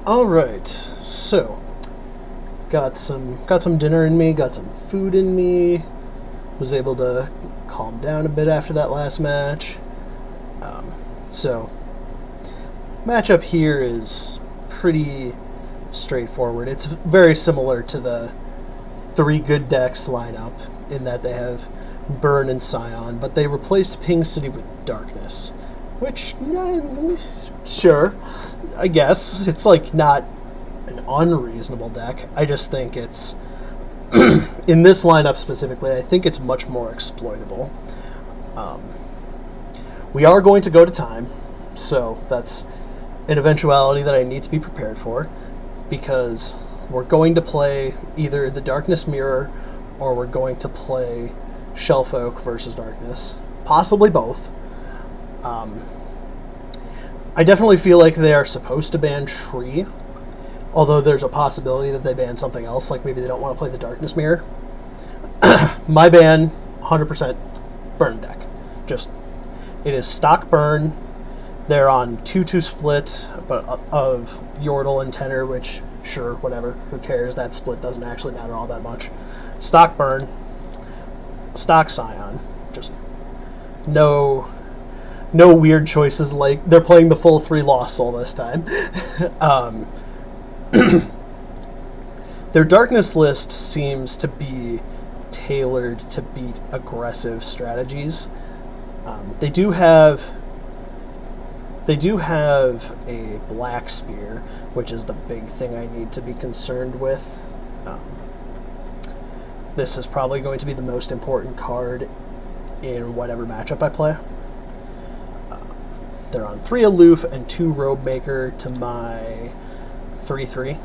All right, so got some dinner in me, got some food in me. Was able to calm down a bit after that last match. So matchup here is pretty straightforward. It's very similar to the three good decks lineup in that they have Burn and Scion, but they replaced Ping City with Darkness, which, sure, I guess it's like not an unreasonable deck. I just think it's in this lineup specifically. I think it's much more exploitable. We are going to go to time, so that's an eventuality that I need to be prepared for, because we're going to play either the Darkness Mirror or we're going to play Shellfolk versus Darkness, possibly both. I definitely feel like they are supposed to ban Tree, although there's a possibility that they ban something else, like maybe they don't want to play the Darkness Mirror. My ban, 100% Burn deck. It is stock Burn. They're on 2-2 split but of Yordle and Tenor, which, sure, whatever, who cares? That split doesn't actually matter all that much. Stock Burn, stock Scion, just no weird choices like they're playing the full 3 Lost Soul this time. Their Darkness list seems to be tailored to beat aggressive strategies. They do have a Black Spear, which is the big thing I need to be concerned with. This is probably going to be the most important card in whatever matchup I play. They're on 3 Aloof and 2 Robe Maker to my 3/3.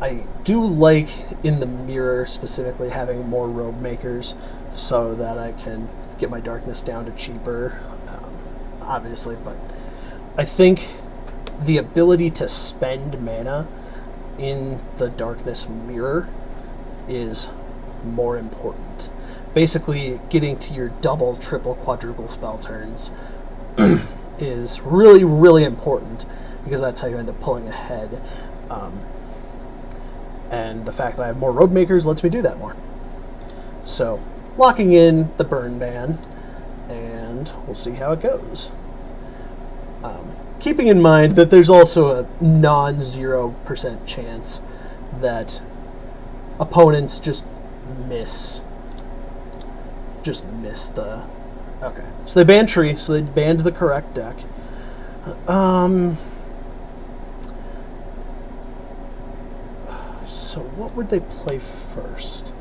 I do like, in the mirror specifically, having more Robe Makers so that I can get my Darkness down to cheaper, obviously, but I think the ability to spend mana in the Darkness Mirror is more important. Basically, getting to your double, triple, quadruple spell turns is really, really important, because that's how you end up pulling ahead. And the fact that I have more Robe Makers lets me do that more. So, locking in the Burn ban, and we'll see how it goes. Keeping in mind that there's also a non-0% chance that opponents just miss the... Okay. So they banned Tree, so they banned the correct deck. So what would they play first?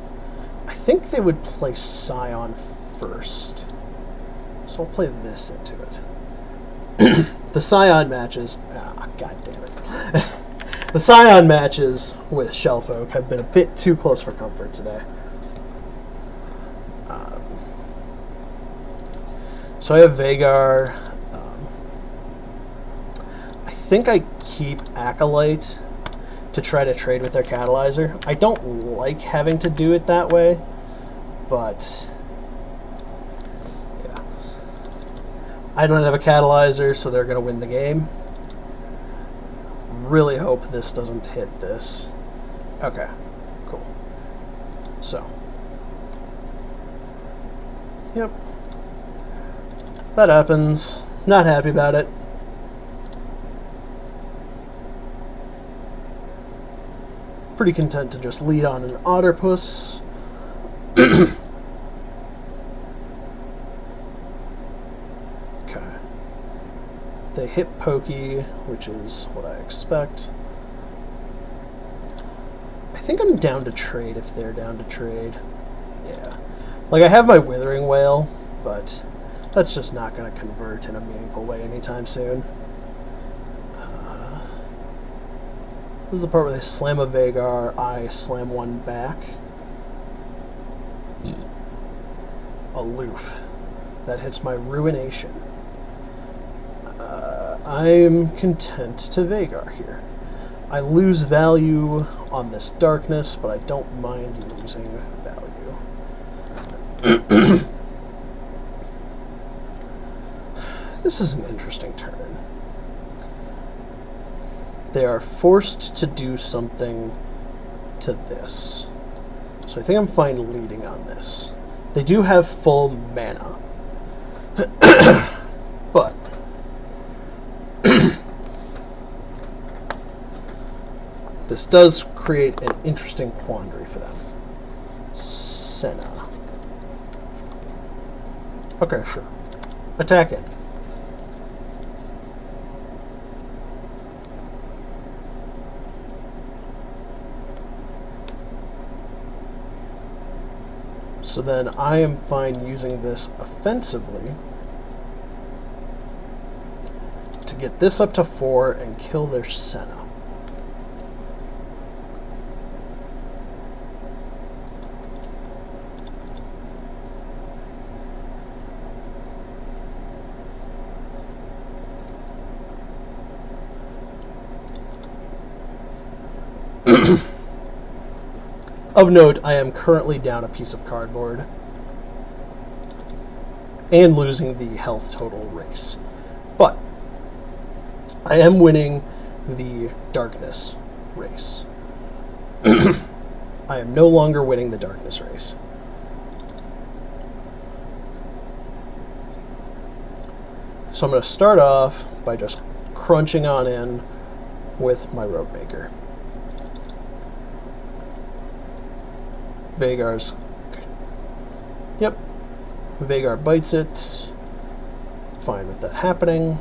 I think they would play Scion first. So I'll play this into it. The Scion matches... God damn it. The Scion matches with Shellfolk have been a bit too close for comfort today. So I have Vagar. I think I keep Acolyte to try to trade with their Catalyzer. I don't like having to do it that way, but yeah. I don't have a Catalyzer, so they're going to win the game. Really hope this doesn't hit this. Okay, cool. So, yep. That happens. Not happy about it. Pretty content to just lead on an Otterpuss. Okay. They hit Pokey, which is what I expect. I think I'm down to trade if they're down to trade. Yeah. Like, I have my Withering Wail, but that's just not going to convert in a meaningful way anytime soon. This is the part where they slam a Vagar, I slam one back. Aloof. That hits my Ruination. I'm content to Vagar here. I lose value on this Darkness, but I don't mind losing value. This is an interesting turn. they are forced to do something to this. So I think I'm fine leading on this. They do have full mana. But this does create an interesting quandary for them. Senna. Okay, sure. Attack it. So then I am fine using this offensively to get this up to 4 and kill their Senna. Of note, I am currently down a piece of cardboard and losing the health total race. But I am winning the darkness race. I am no longer winning the darkness race. So I'm going to start off by just crunching on in with my Roadmaker. Vagar's... Yep. Vagar bites it. Fine with that happening.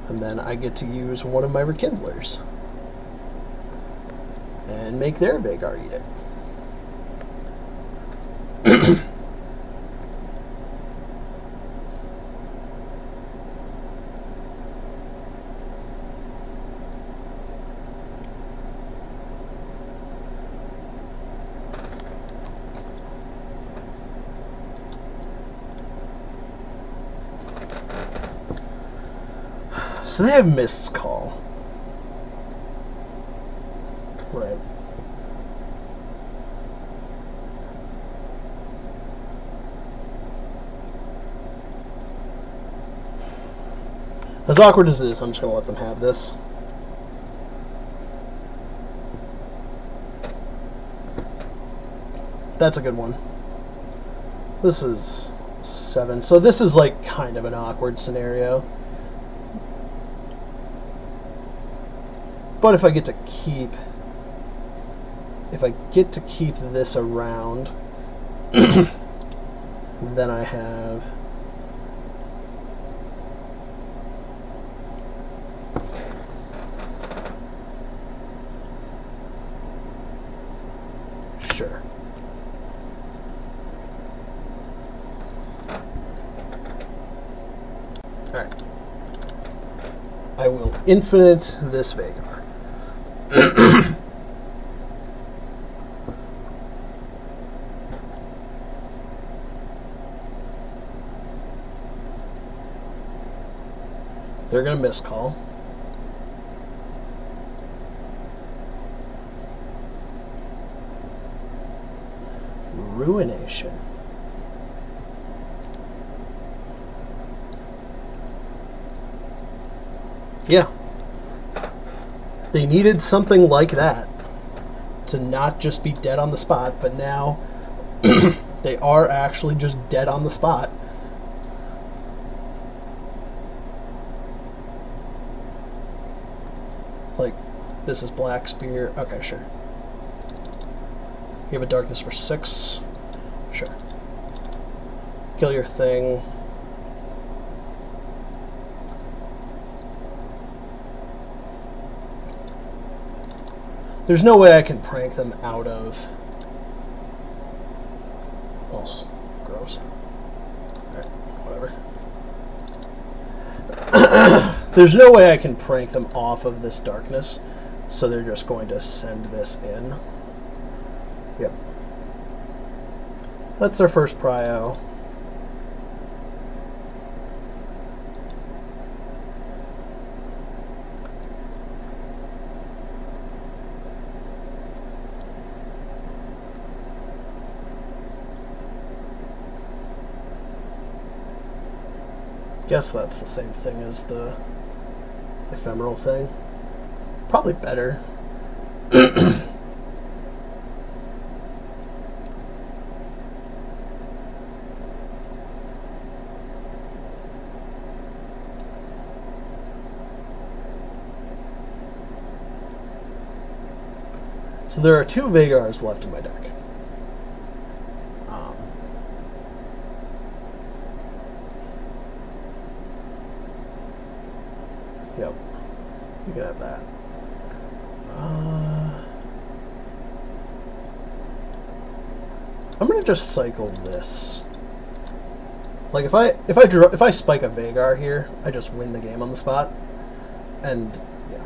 And then I get to use one of my Rekindlers. And make their Vagar eat it. So they have Mist's Call. Right. As awkward as it is, I'm just going to let them have this. That's a good one. This is 7. So this is like kind of an awkward scenario. But if I get to keep this around, then I have sure. All right. I will infinite this Vagar. They're going to miscall. Ruination. Yeah. They needed something like that to not just be dead on the spot, but now they are actually just dead on the spot. Like, this is Black Spear. Okay, sure. You have a darkness for 6. Sure. Kill your thing. There's no way I can prank them out of... Oh, gross. Alright, whatever. There's no way I can prank them off of this darkness, so they're just going to send this in. Yep. That's their first prio. Guess that's the same thing as the ephemeral thing. Probably better. So there are 2 Vagars left in my deck. Yep, you can have that. I'm gonna just cycle this. Like if I spike a Vagar here, I just win the game on the spot, and yeah.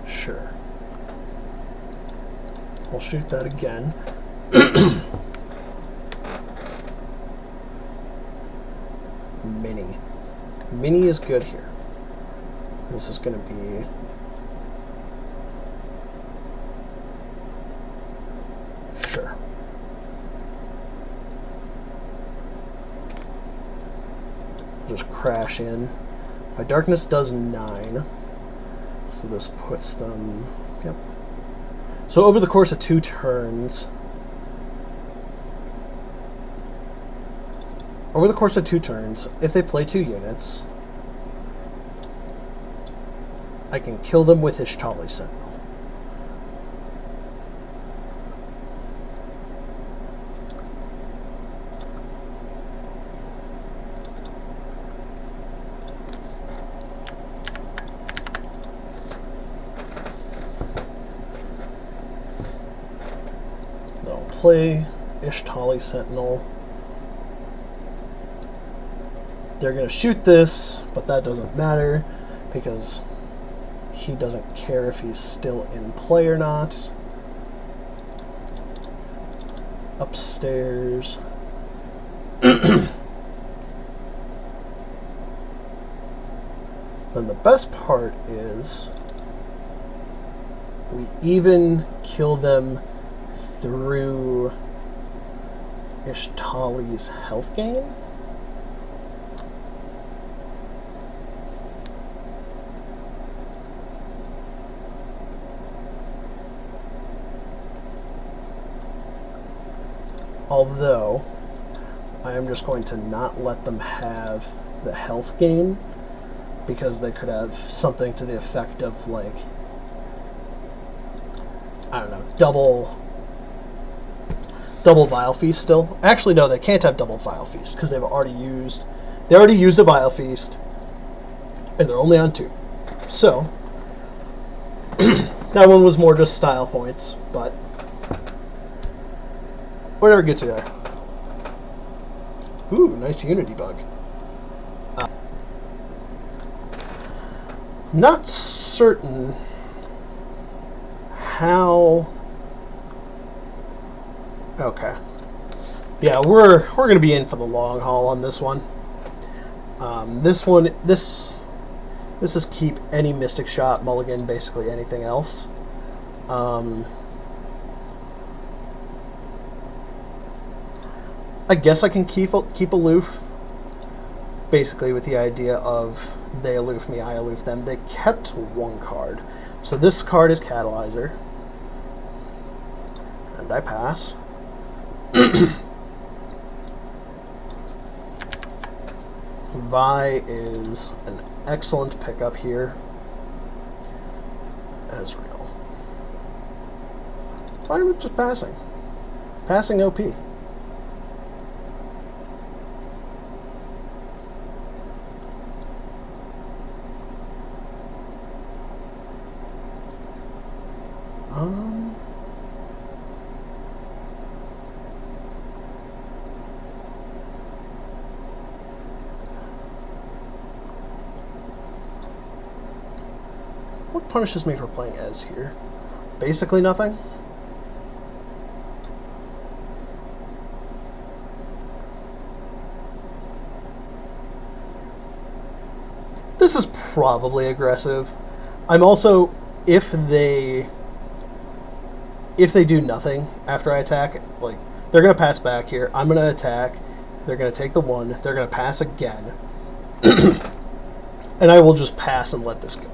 Sure. I'll shoot that again. Mini. Mini is good here. This is going to be... Sure. Just crash in. My darkness does 9. So this puts them... Yep. So over the course of 2 turns... Over the course of 2 turns, if they play 2 units, I can kill them with Ishtali Sentinel. They'll play Ishtali Sentinel. They're going to shoot this, but that doesn't matter because he doesn't care if he's still in play or not. Upstairs. Then the best part is we even kill them through Ishtali's health gain. Although, I am just going to not let them have the health gain, because they could have something to the effect of, like, I don't know, double Vile Feast still. Actually, no, they can't have double Vile Feast, because they already used a Vile Feast, and they're only on 2. So, that one was more just style points, but... whatever gets you there. Ooh, nice Unity bug. Not certain how... Okay. Yeah, we're going to be in for the long haul on this one. This is keep any Mystic Shot, mulligan, basically anything else. I guess I can keep aloof, basically with the idea of they aloof me, I aloof them. They kept 1 card. So this card is Catalyzer. And I pass. Vi is an excellent pickup here. Ezreal. Why am I just passing? Passing OP. What punishes me for playing Ez here? Basically nothing. This is probably aggressive. I'm also, if they do nothing after I attack, like, they're going to pass back here. I'm going to attack. They're going to take the 1. They're going to pass again. And I will just pass and let this go.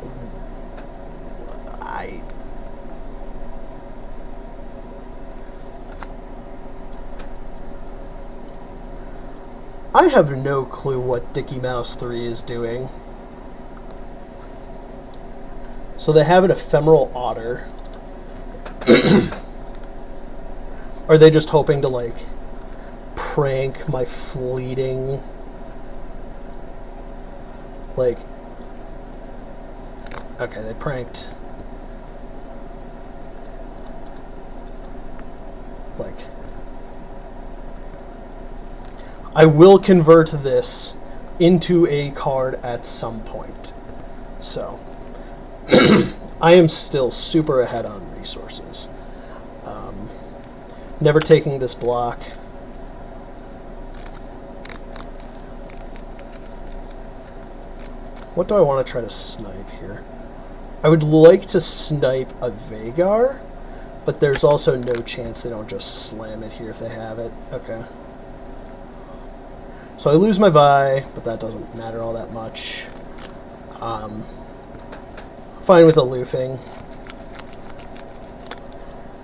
I have no clue what Dicky Mouse 3 is doing. So they have an ephemeral otter. Are they just hoping to, like, prank my fleeting, like, okay, they pranked, like, I will convert this into a card at some point. So, I am still super ahead on resources. Never taking this block. What do I want to try to snipe here? I would like to snipe a Vagar, but there's also no chance they don't just slam it here if they have it. Okay. So I lose my Vi, but that doesn't matter all that much. Fine with aloofing.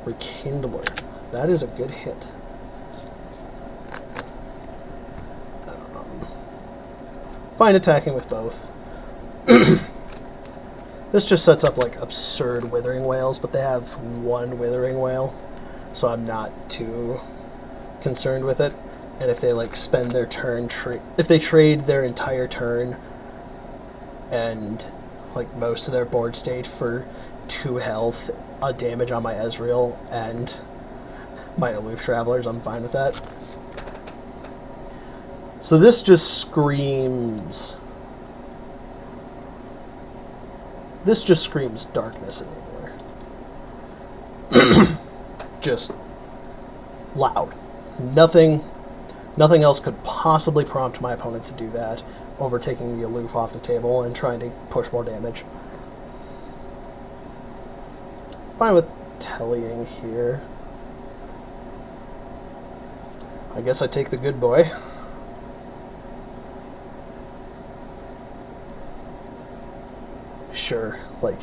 Rekindler. That is a good hit. Fine attacking with both. This just sets up like absurd Withering Wails, but they have 1 Withering Wail, so I'm not too concerned with it. And if they like spend their turn, if they trade their entire turn and like most of their board state for 2 health, a damage on my Ezreal, and my Aloof Travelers, I'm fine with that. So this just screams... This just screams Darkness Enabler. Just loud. Nothing else could possibly prompt my opponent to do that, overtaking the Aloof off the table and trying to push more damage. Fine with Tellying here. I guess I take the good boy. Sure, like,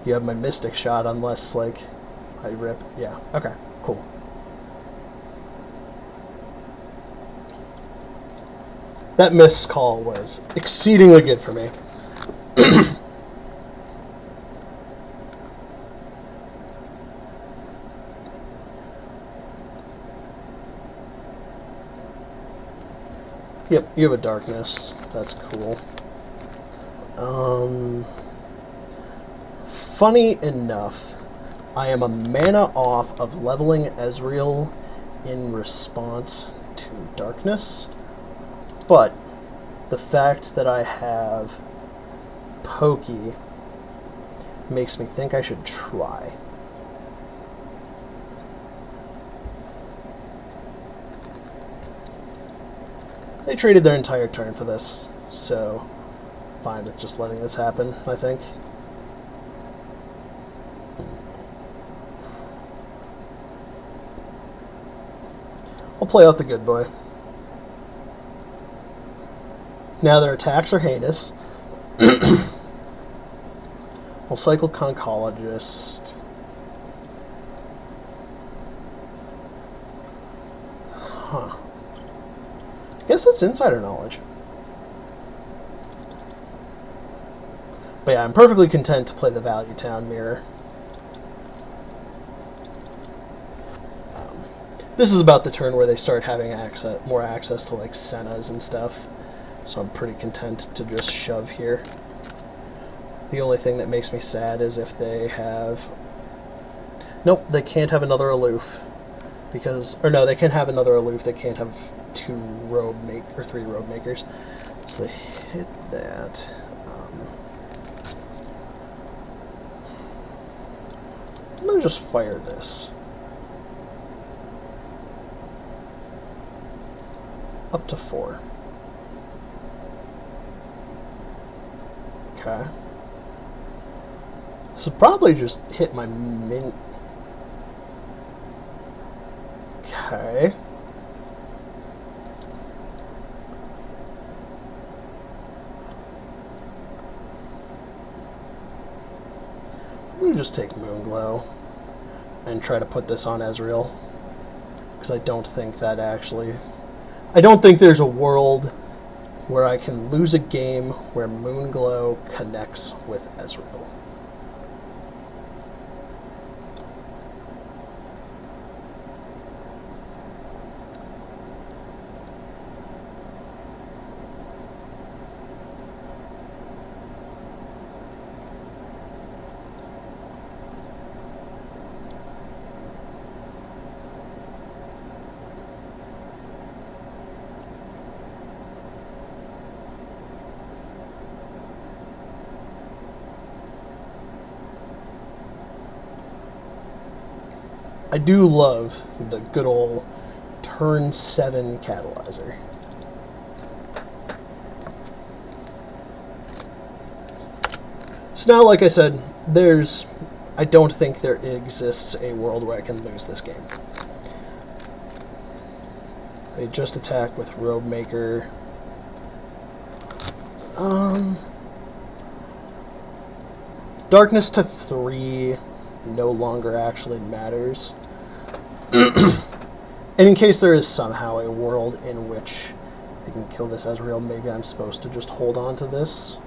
you have my Mystic Shot unless, like, I rip. Yeah, okay, cool. That missed call was exceedingly good for me. Yep, you have a Darkness. That's cool. Funny enough, I am a mana off of leveling Ezreal in response to Darkness, but the fact that I have Pokey makes me think I should try. They traded their entire turn for this, so fine with just letting this happen, I think. I'll play out the good boy. Now their attacks are heinous. I'll cycle Conchologist. Huh. I guess it's insider knowledge. But yeah, I'm perfectly content to play the Value Town Mirror. This is about the turn where they start having more access to like Sennas and stuff. So I'm pretty content to just shove here. The only thing that makes me sad is if they have... Nope, they can't have another Aloof. Because... Or no, they can have another Aloof. They can't have 3 Road Makers. So they hit that. I'm going to just fire this. Up to 4. Okay. So probably just hit my min... Okay. I'm going to just take Moonglow and try to put this on Ezreal. Because I don't think that actually... I don't think there's a world where I can lose a game where Moonglow connects with Ezreal. I do love the good old turn 7 catalyzer. So now, like I said, I don't think there exists a world where I can lose this game. They just attack with Robe Maker. Darkness to 3 no longer actually matters. And in case there is somehow a world in which they can kill this Ezreal, maybe I'm supposed to just hold on to this.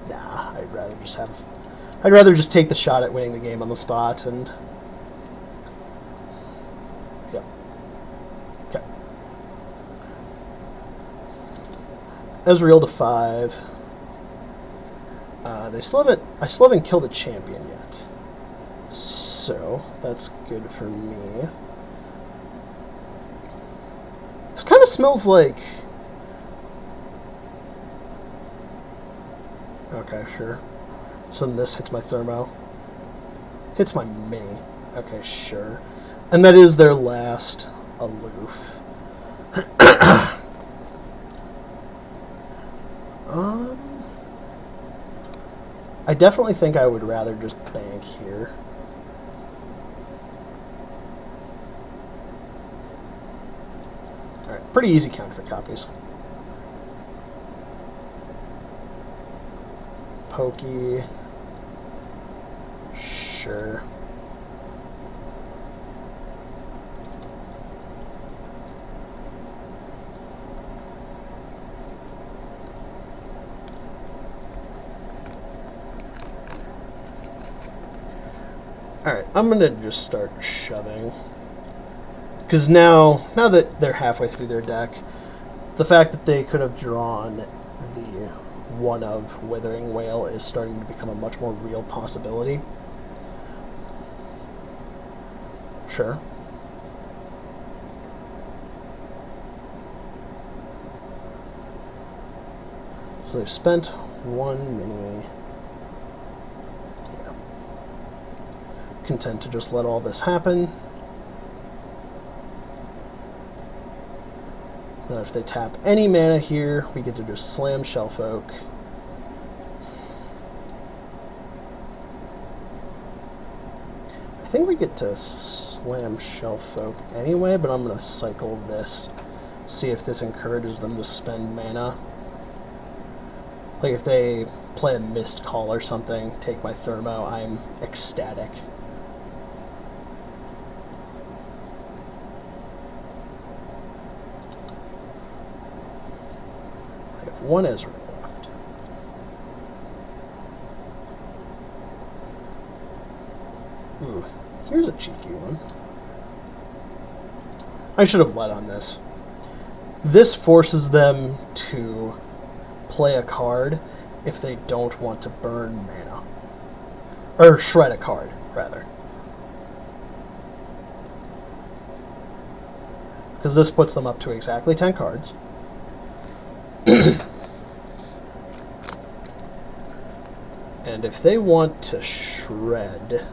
Nah, I'd rather just take the shot at winning the game on the spot and... Yep. Okay. Ezreal to 5. I still haven't killed a champion yet. So, that's good for me. This kind of smells like... Okay, sure. So then this hits my Thermo. Hits my Mini. Okay, sure. And that is their last aloof. I definitely think I would rather just bank here. Alright, pretty easy counterfeit copies. Pokey. Sure. Alright, I'm gonna just start shoving. Because now that they're halfway through their deck, the fact that they could have drawn the one of Withering Wail is starting to become a much more real possibility. Sure. So they've spent one mini. Yeah. Content to just let all this happen. Then if they tap any mana here, we get to just slam Shellfolk. I think we get to slam Shellfolk anyway, but I'm going to cycle this, see if this encourages them to spend mana. Like if they play a Mist Call or something, take my Thermo, I'm ecstatic. I have one Ezreal left. Ooh, here's a cheeky one. I should have led on this. This forces them to play a card if they don't want to burn mana. Or shred a card, rather. Because this puts them up to exactly 10 cards. And if they want to shred,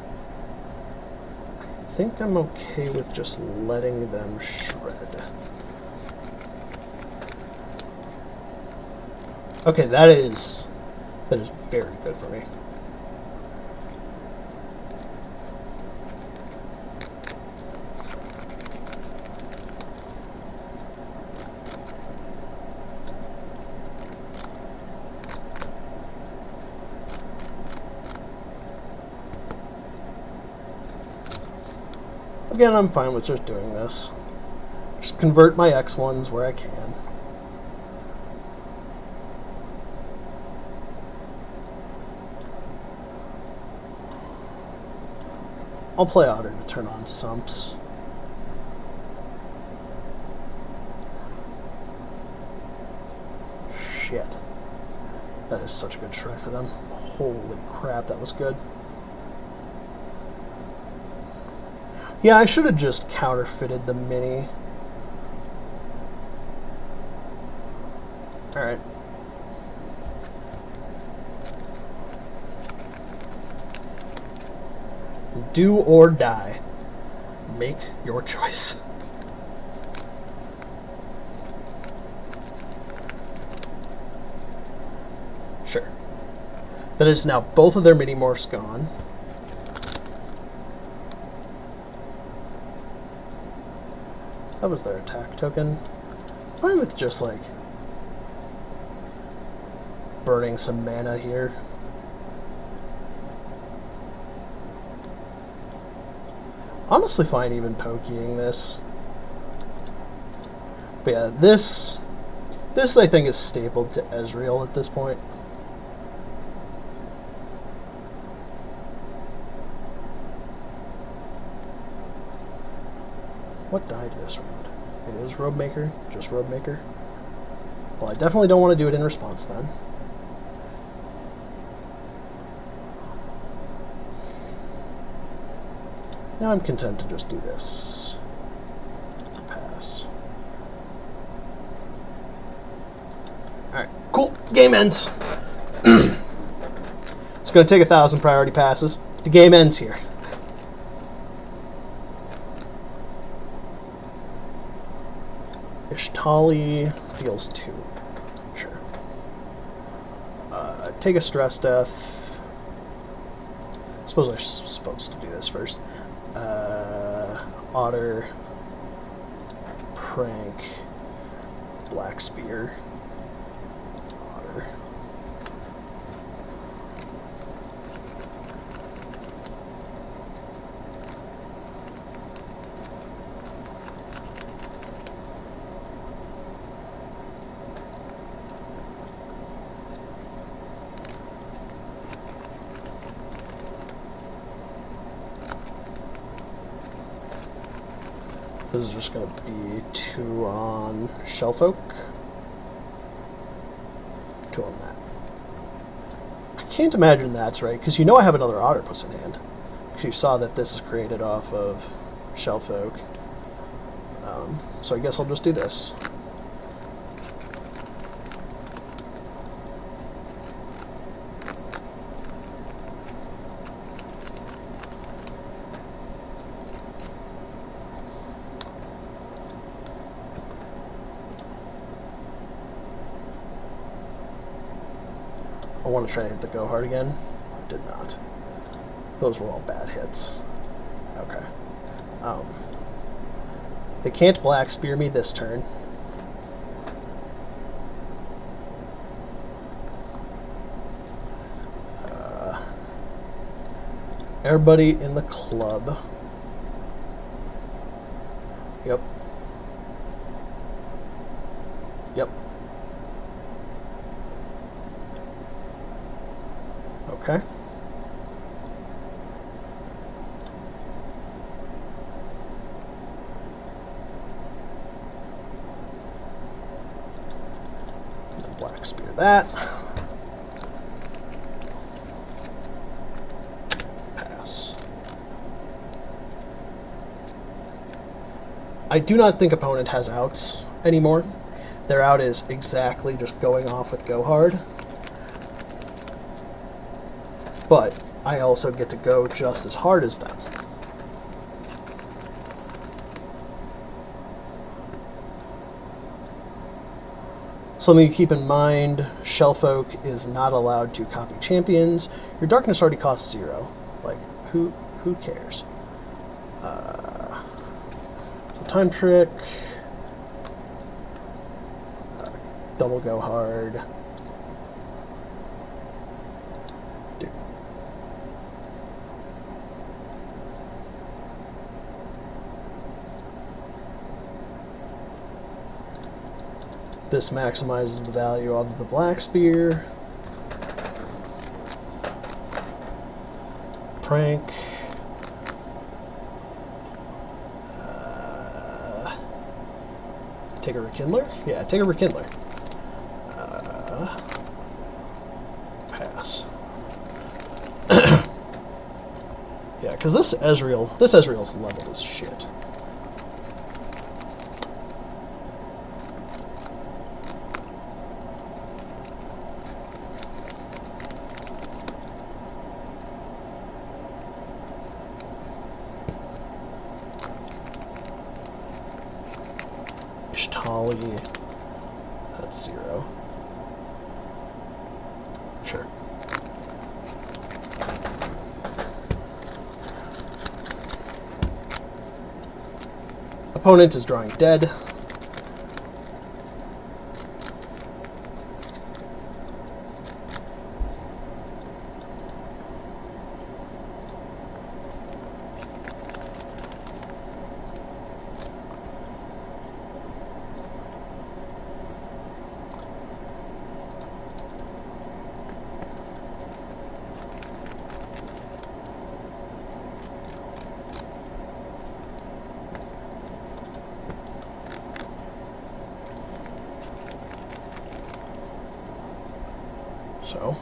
I think I'm okay with just letting them shred. Okay, that is That is very good for me. Again, I'm fine with just doing this. Just convert my X1s where I can. I'll play Otter to turn on sumps. Shit. That is such a good shred for them. Holy crap, that was good. Yeah, I should have just counterfeited the mini. Alright. Do or die. Make your choice. Sure. That is now both of their mini morphs gone. That was their attack token. Fine with just like burning some mana here. Honestly fine even poking this. But yeah, this I think is stapled to Ezreal at this point. What died this round? It is Robemaker? Just Robemaker? Well, I definitely don't want to do it in response then. Now I'm content to just do this. Pass. Alright, cool. Game ends. It's going to take 1,000 priority passes. The game ends here. Ishtali deals 2. Sure. Take a stress death. I suppose I'm supposed to do this first. Otter, Prank, Black Spear, Otter. This is just going to be 2 on Shellfolk. 2 on that. I can't imagine that's right, because you know I have another Otterpuss in hand. Because you saw that this is created off of Shellfolk. So I guess I'll just do this. I want to try to hit the go hard again. I did not. Those were all bad hits. Okay. They can't Black Spear me this turn. Everybody in the club. Yep. Yep. Okay. Black Spear that. Pass. I do not think opponent has outs anymore. Their out is exactly just going off with Go Hard. But I also get to go just as hard as them. Something to keep in mind, Shellfolk is not allowed to copy champions. Your darkness already costs 0. Like, who cares? So time trick. Double go hard. Dude. This maximizes the value of the black spear. Prank. Take a rekindler? Yeah, take a rekindler. Pass. Yeah, because this Ezreal's leveled as shit. Tali, that's 0. Sure. Opponent is drawing dead. So,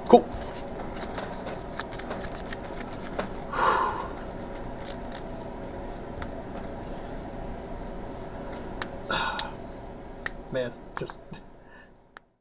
cool. Man, just